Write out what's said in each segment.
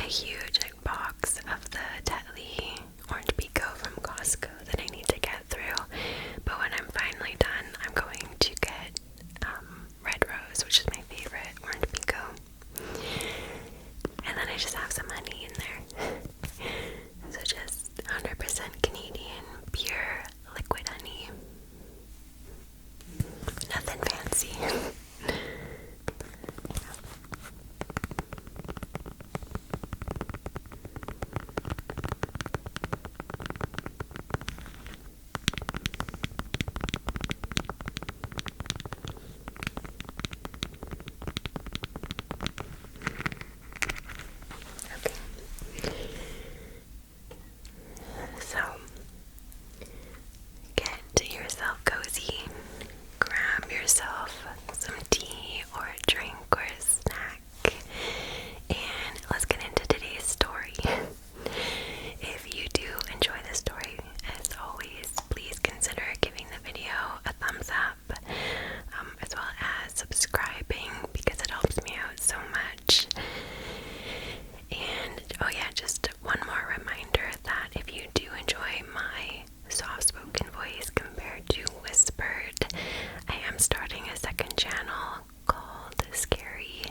huge box of the Tetley Orange Pico from Costco that I need to get through. But when I'm finally done, I'm going to get Red Rose, which is my favorite Orange Pico. And then I just have some honey in there. So just 100% Canadian, pure liquid honey. Nothing fancy. So, get yourself cozy, grab yourself some tea or a drink or a snack, and let's get into today's story. If you do enjoy this story, as always, please consider giving the video a thumbs up, as well as subscribing because it helps me out so much. And oh yeah, just one more reminder that if you do enjoy my soft-spoken voice compared to whispered, I am starting a second channel called Scary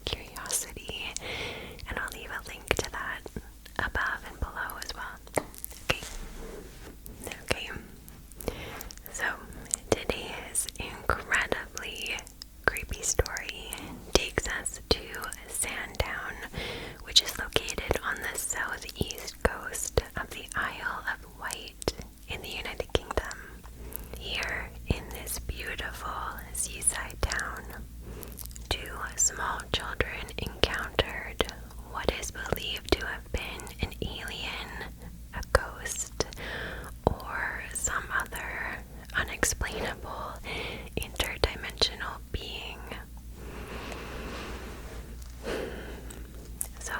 Curiosity, and I'll leave a link to that above and below as well. Okay. So today's incredibly creepy story takes us to Sandown, which is located on the southeast coast of the Isle of Wight in the United Kingdom. Here in this beautiful seaside town, two small children encountered what is believed to have been an alien, a ghost, or some other unexplainable interdimensional being. So,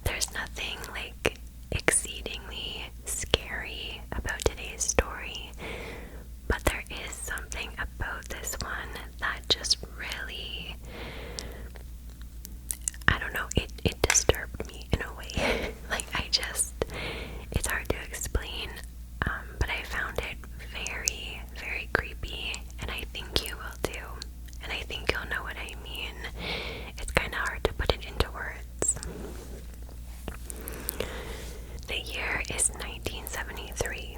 there's nothing like exceedingly scary about today's story, but there is something about this one that just really, I don't know, it disturbed me in a way. Like, it's hard to explain, but I found it very, very creepy, and I think you will too, and I think you'll know what I mean. It's kind of hard to put it into words. The year is 1973,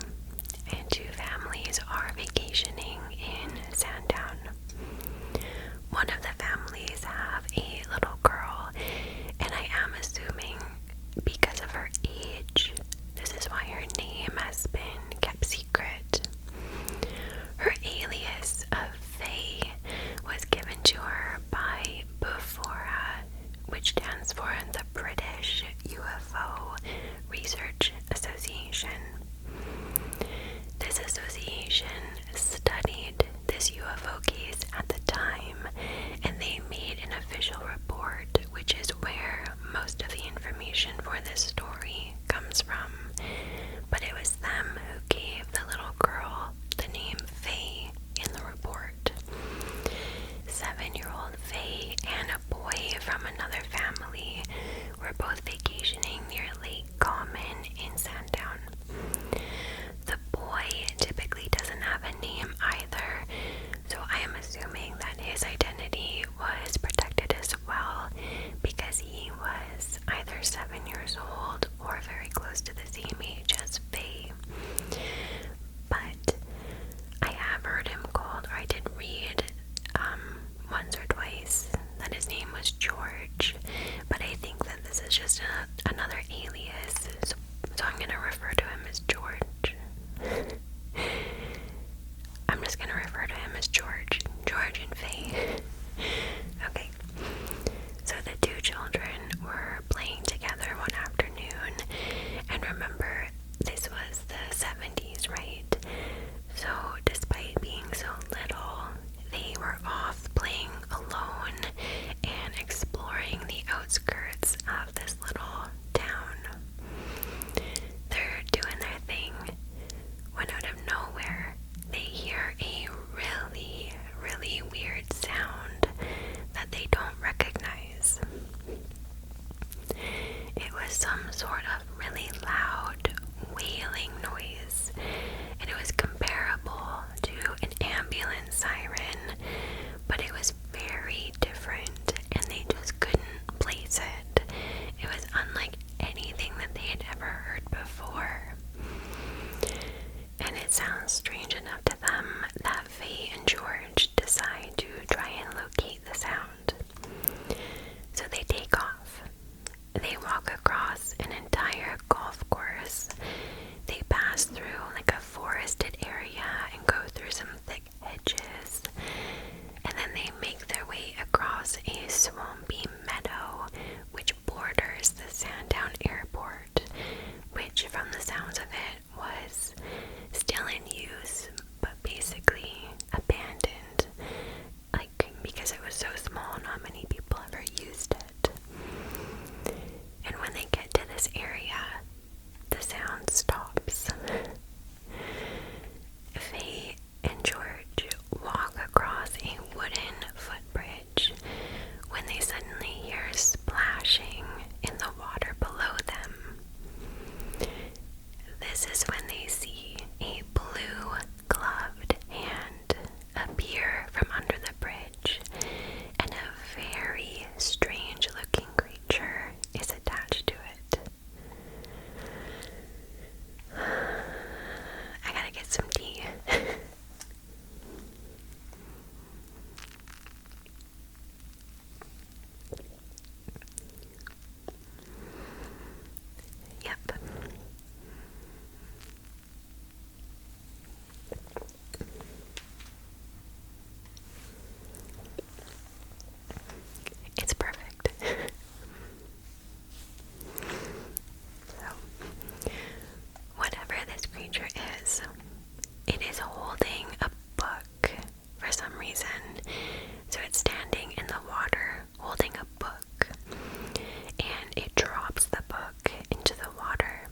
and two families are vacationing in Sandown. One of the families have a little girl, and I am assuming because of her age, this is why her name has been kept secret. Her alias of Faye was given to her by Bufora, which stands for the British UFO Research Association. This association studied this UFO case at the time, and they made an official report, which is where most of the information for this story comes from. But it was them who gave the little girl the name Faye in the report. 7-year-old Faye and a boy from another family were both vacationing near Lake Common in Sandown. The boy typically doesn't have a name either, so I am assuming that his identity was protected as well because he was either 7 years old or very close to the same age as Faye. But I have heard him called, or I did read once or twice that his name was George, but I think that this is just another alias, so I'm going to refer to him as George. I'm just going to refer to him as George and Faye. Okay, so the two children were playing together one afternoon, and remember, this was the 70s, right? So despite being so little, they were off playing alone and exploring the outskirts of this little town. sort of really loud wailing noise, and it was comparable to an ambulance siren, but it was very different, and they just couldn't place it. It was unlike anything that they had ever heard before. And it sounds strange enough to them that Faye and George decide to try and locate the sound. So they take off. They walk across an entire golf course. They pass through like a forested area and go through some thick hedges. And then they make their way across a swampy meadow which borders the Sandown airport, which from the sounds of it was still in use, but basically abandoned. Like, because it was so small, not many people ever used it. And when they get to this area, the sound stops. Faye and George walk across a wooden footbridge when they suddenly hear splashing in the water below them. This is when they see a blue gloved hand appear from under the bridge, and a very strange looking creature is attached to it. I gotta get some tea. Yep. It's perfect. So, whatever this creature is, it is holding a book for some reason. So it's standing in the water holding a book, and it drops the book into the water.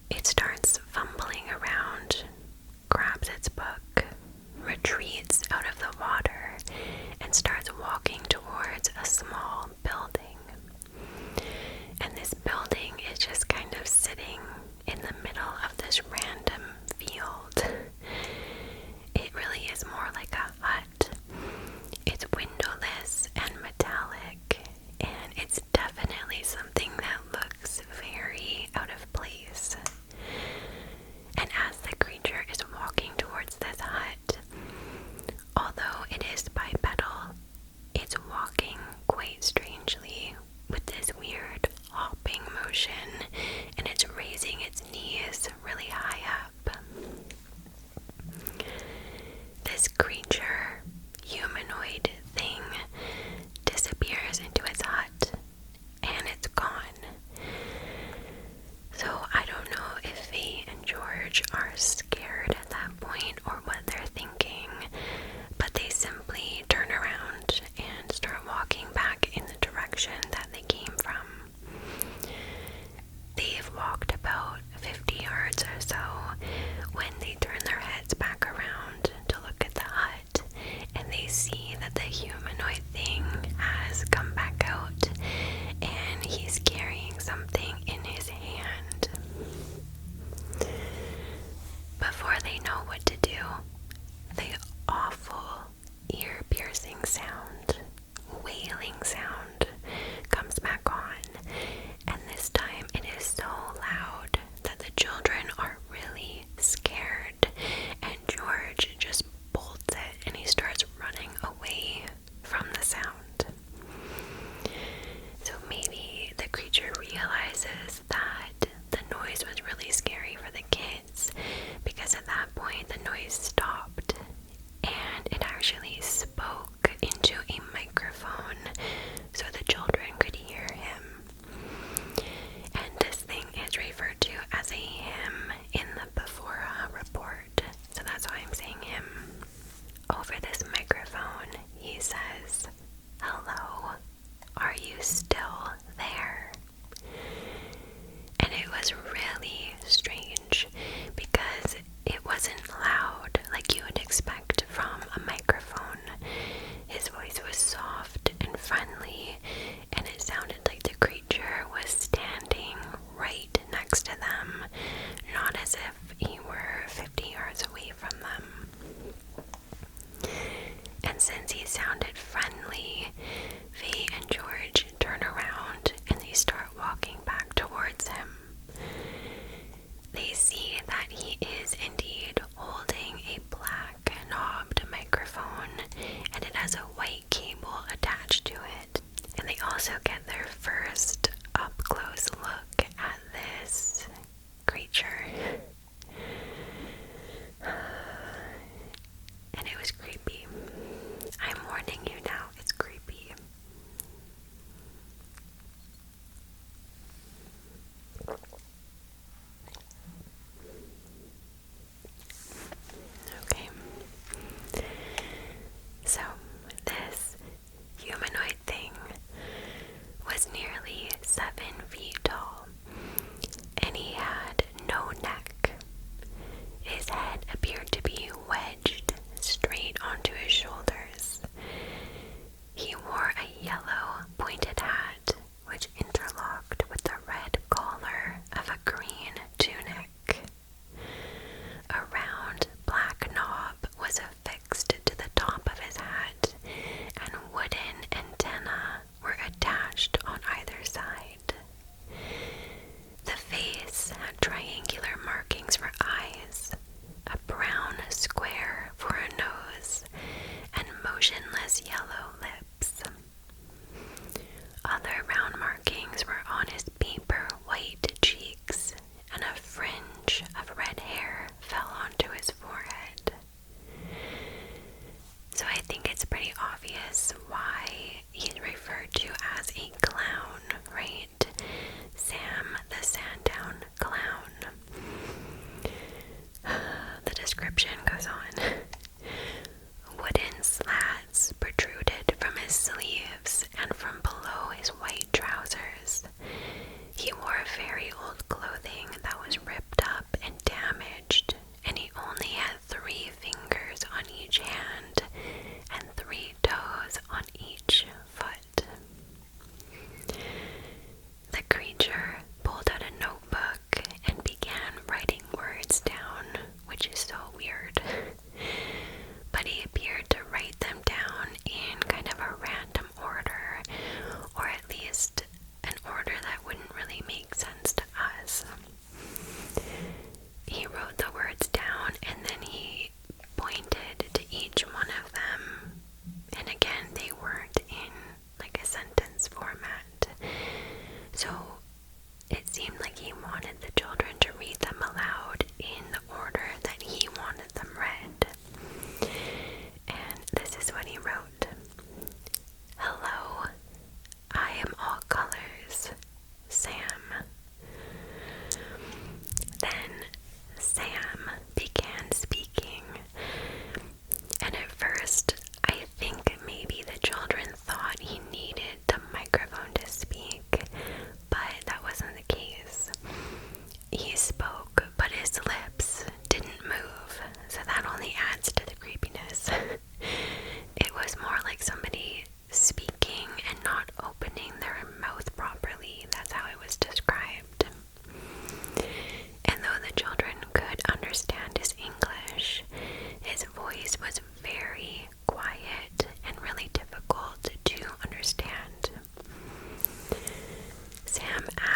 It starts fumbling around, grabs its book, retreats out of the water, and starts walking towards a small building. And this building is just kind of sitting in the middle of this random field. It really is more like a hut. It's windowless and metallic, and it's definitely something that looks very out of place. And as the creature is walking towards this hut, although it is bipedal, it's walking quite strangely with this weird hopping motion, and it's raising its knees really high up. This creature, humanoid thing, disappears into its hut, and it's gone. So I don't know if Faye and George are scared at that point or what they're thinking, but they simply turn around and start walking back in the direction that they came from.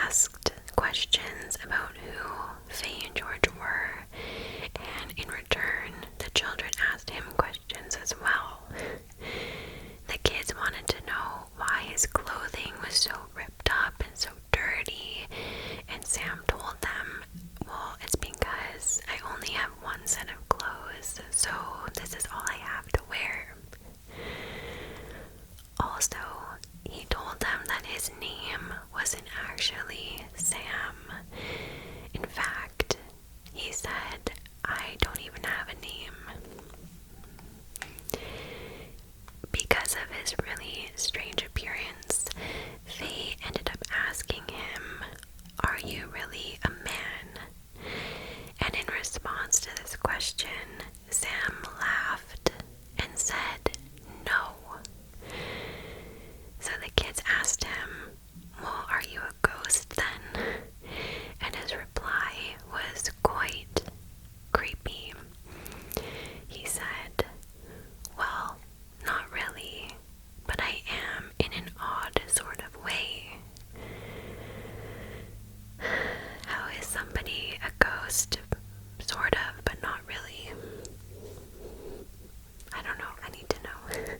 asked questions about who Faye and George were, and in return, the children asked him questions as well. The kids wanted to know why his clothing was so ripped up and so dirty, and Sam told them, well, it's because I only have one set of clothes, so this is all I have to wear. Also, he told them that his name wasn't actually Sam. In fact, he said, I don't even have a name. Because of his really strange appearance, Faye ended up asking him, are you really a man? And in response to this question, Sam laughed and said, no. So the kids asked him, well, are you a ghost then? And his reply was quite creepy. He said, well, not really, but I am in an odd sort of way. How is somebody a ghost? Sort of, but not really. I don't know. I need to know.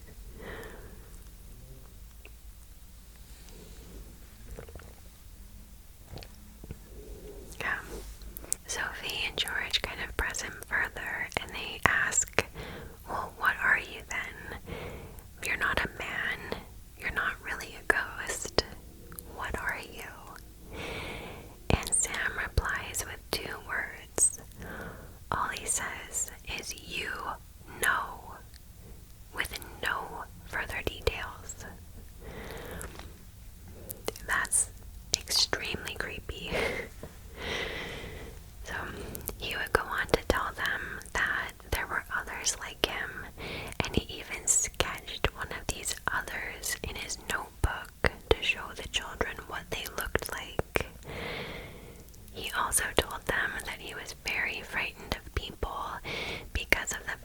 Yeah. Sophie and George kind of press him further, and they ask, well, what are you then? You're not a man. You're not really a ghost. What are you? And Sam replies with 2 words. All he says is, you know, with no further details. That's extremely creepy. So he would go on to tell them that there were others like him, and he even sketched one of these others in his notebook to show the children what they looked like. He also told them that he was very frightened of people because of the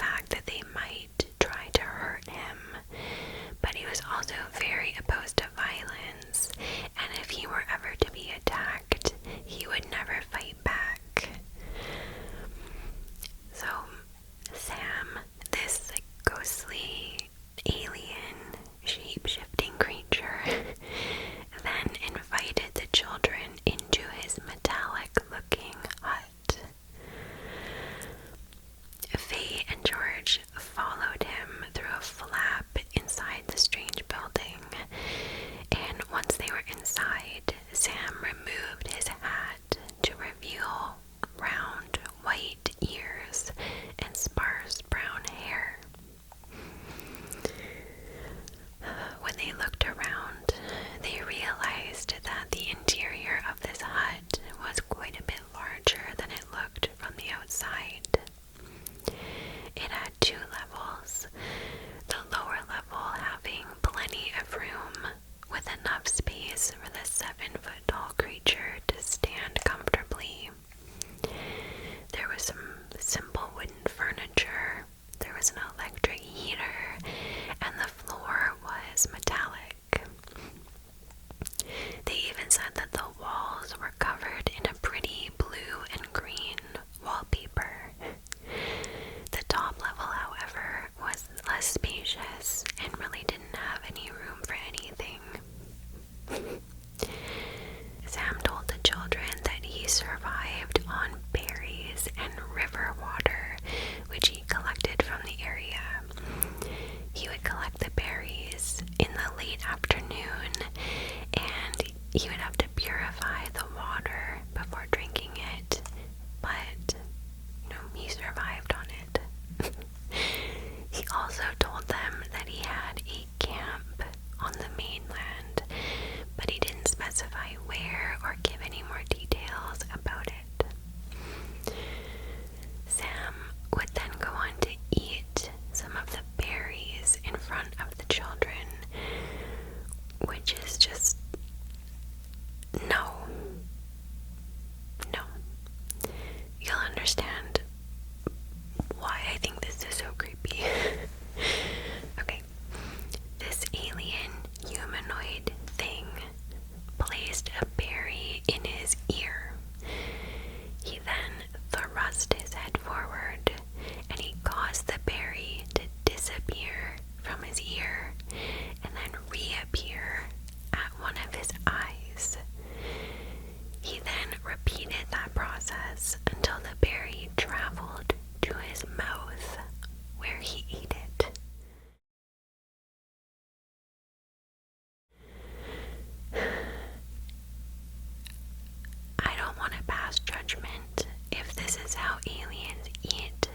want to pass judgment if this is how aliens eat,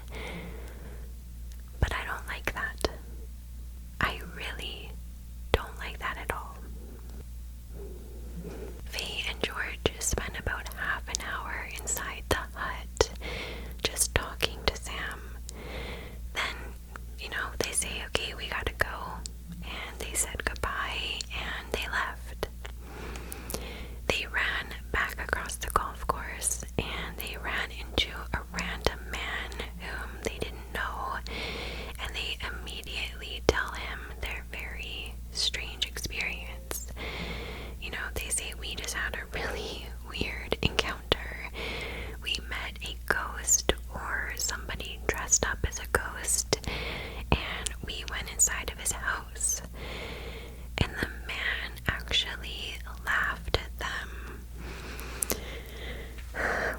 but I don't like that. I really don't like that at all. Faye and George spent about half an hour inside the hut just talking to Sam. Then, they say, okay, we gotta go. And they said goodbye and they left. They ran back across the golf course and they ran into a random man whom they didn't know, and they immediately tell him their very strange experience. They say, we just had a really weird encounter. We met a ghost, or somebody dressed up as a ghost, and we went inside of his house. And the man actually laughed at them,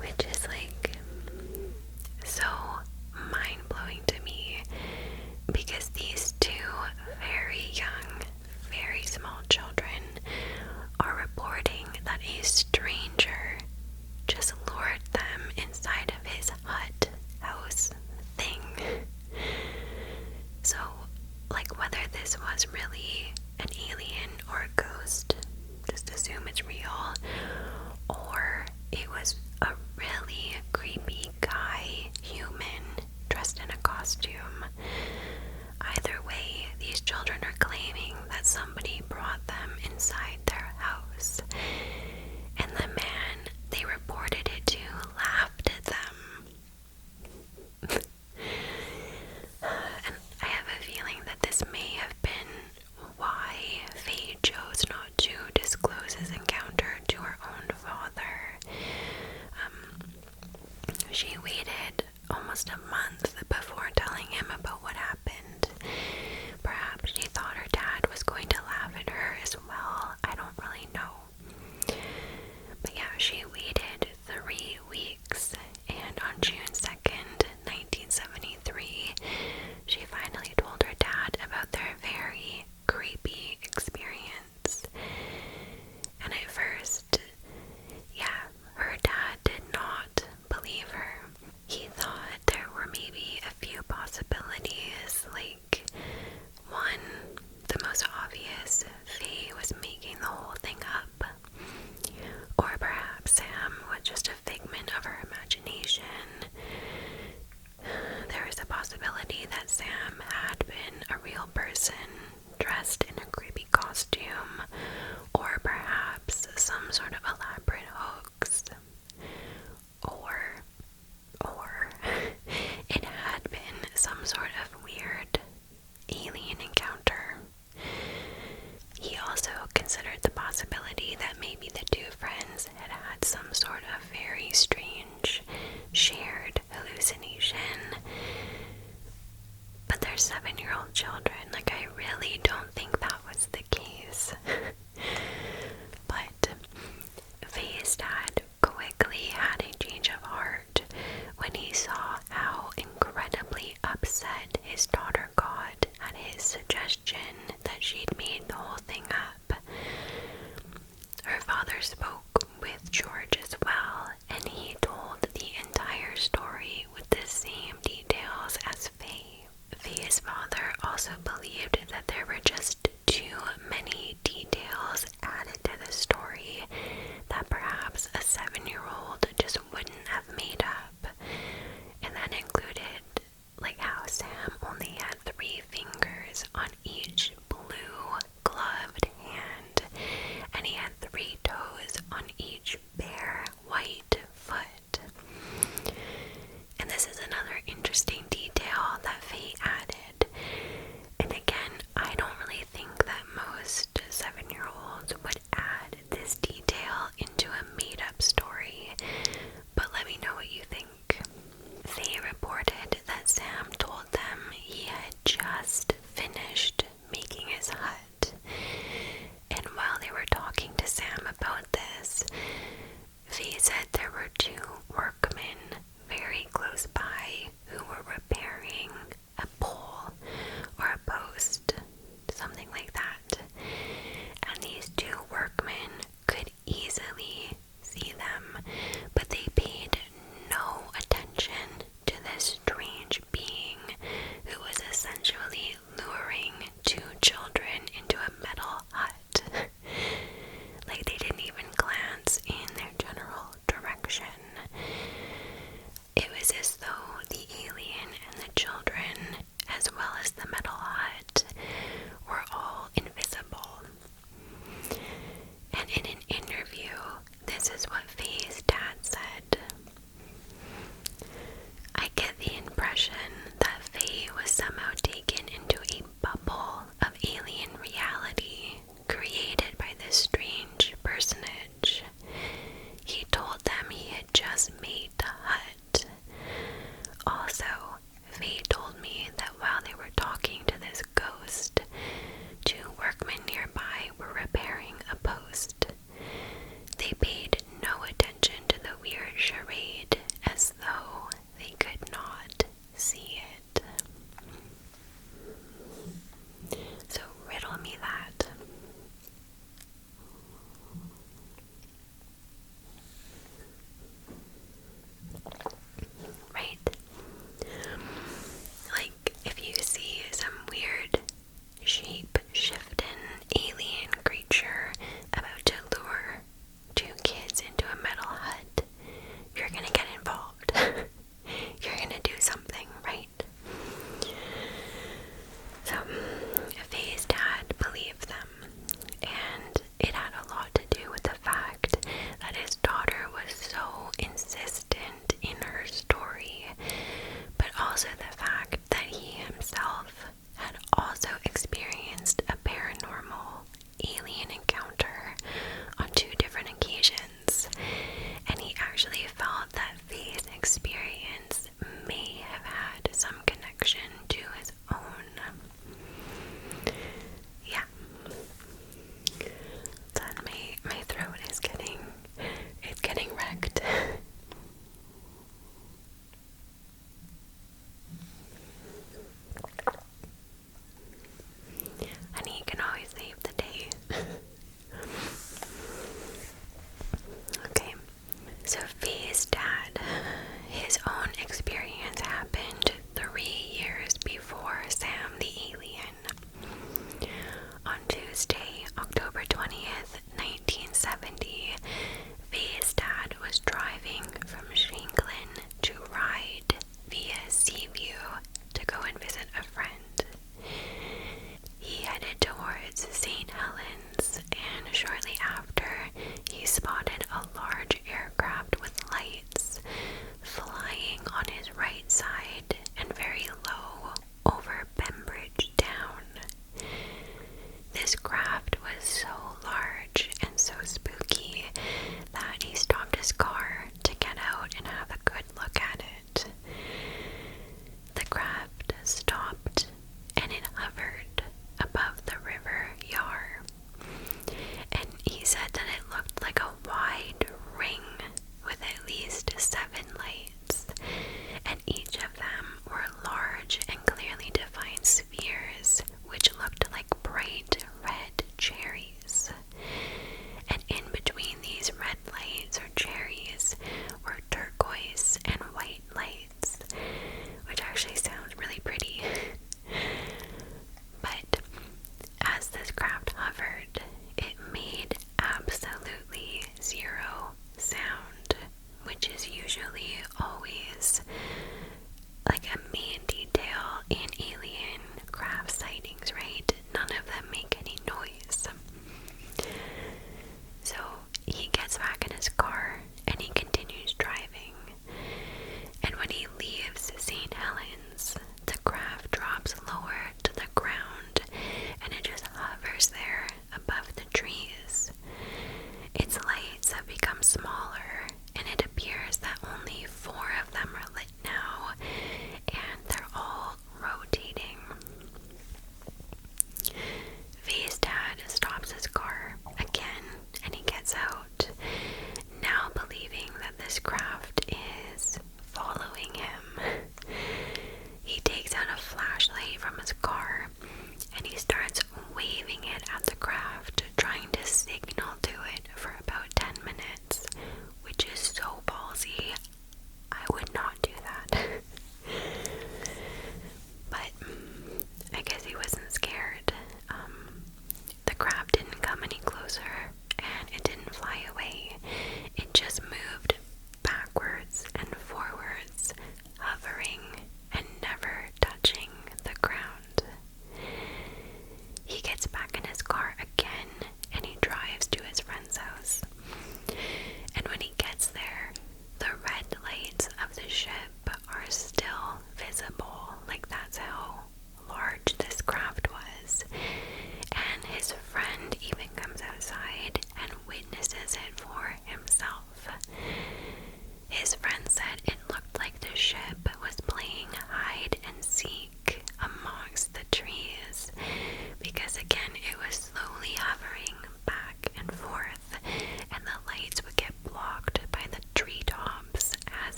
which is so mind-blowing to me, because these two very young, very small children are reporting that a stranger just lured them inside of his hut house thing. So, whether this was really an alien or a ghost, just assume it's real, or it was a really creepy guy, human, dressed in a costume. Either way, these children are claiming that somebody brought them inside their house, and the man they reported it to laughed at them. And I have a feeling that this may have been why Faye chose not to disclose his encounter to her own father. She waited almost a month before telling him about what happened. Perhaps she thought her dad was going to laugh at her as well. I don't really know. But yeah, she waited 3 weeks, and on June 2nd, 1973, she finally told her dad about their very creepy experience. And at first, her dad did not believe her. He thought there were maybe a few possibilities Faye's dad said, "I get the impression that Faye was somehow taken into a bubble of alien reality created by this strange personage. He told them he had just made the hut. Also, Faye told me that while they were talking to this ghost, two workmen nearby were repairing a post. They paid no attention to the weird charade, as though they could not see it." So riddle me that. Right? Like, if you see some weird shape-shifting alien creature about to lure two kids into a metal hut, you're gonna get involved. You're gonna do something, right? So, Faye's dad believed them, and it had a lot to do with the fact that his daughter was so insistent in her story, but also the fact that he himself had also experienced a paranormal alien encounter on 2 different occasions, and he actually felt that Faye's experience may have had some connection to his own. Yeah. Then my throat is getting wrecked. Honey, you can always save the day. Okay, so Faye's dad, his own experience happened 3 years before Sam the alien. On Tuesday, October 20th, 1970, Faye's dad was driving from Shanklin to Ryde via Seaview to go and visit a friend. He headed towards St. Helens, and shortly after, he spotted a large aircraft with lights flying on his right side and very low over Bembridge Town. This craft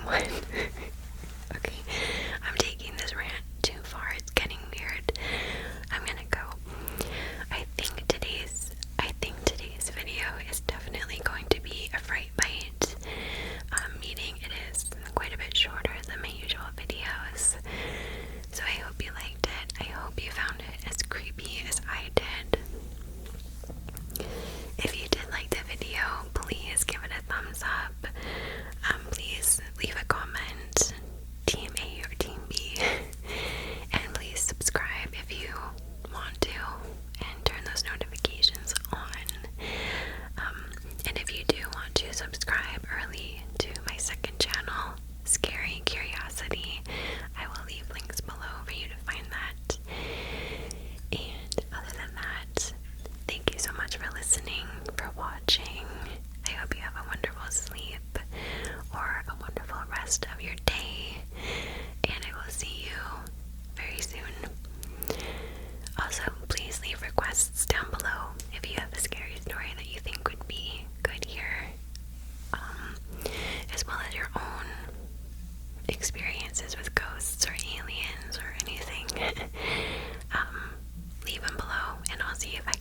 someone. Okay, I'm taking this rant too far. It's getting weird. I'm gonna go. I think today's video is definitely going to be a fright bite. Meaning it is quite a bit shorter than my usual videos. So I hope you liked it. I hope you found it as creepy as I did. If you did like the video, please give it a thumbs up. Please leave a comment, Team A or Team B, and please subscribe if you want to, and turn those notifications on. And if you do want to subscribe early to my second channel, Scary Curiosity, I will leave links below for you to find that. And other than that, thank you so much for listening, for watching. I hope you have a wonderful sleep or a wonderful rest of your day, and I will see you very soon. Also, please leave requests down below if you have a scary story that you think would be good here, as well as your own experiences with ghosts or aliens or anything. Leave them below, and I'll see if I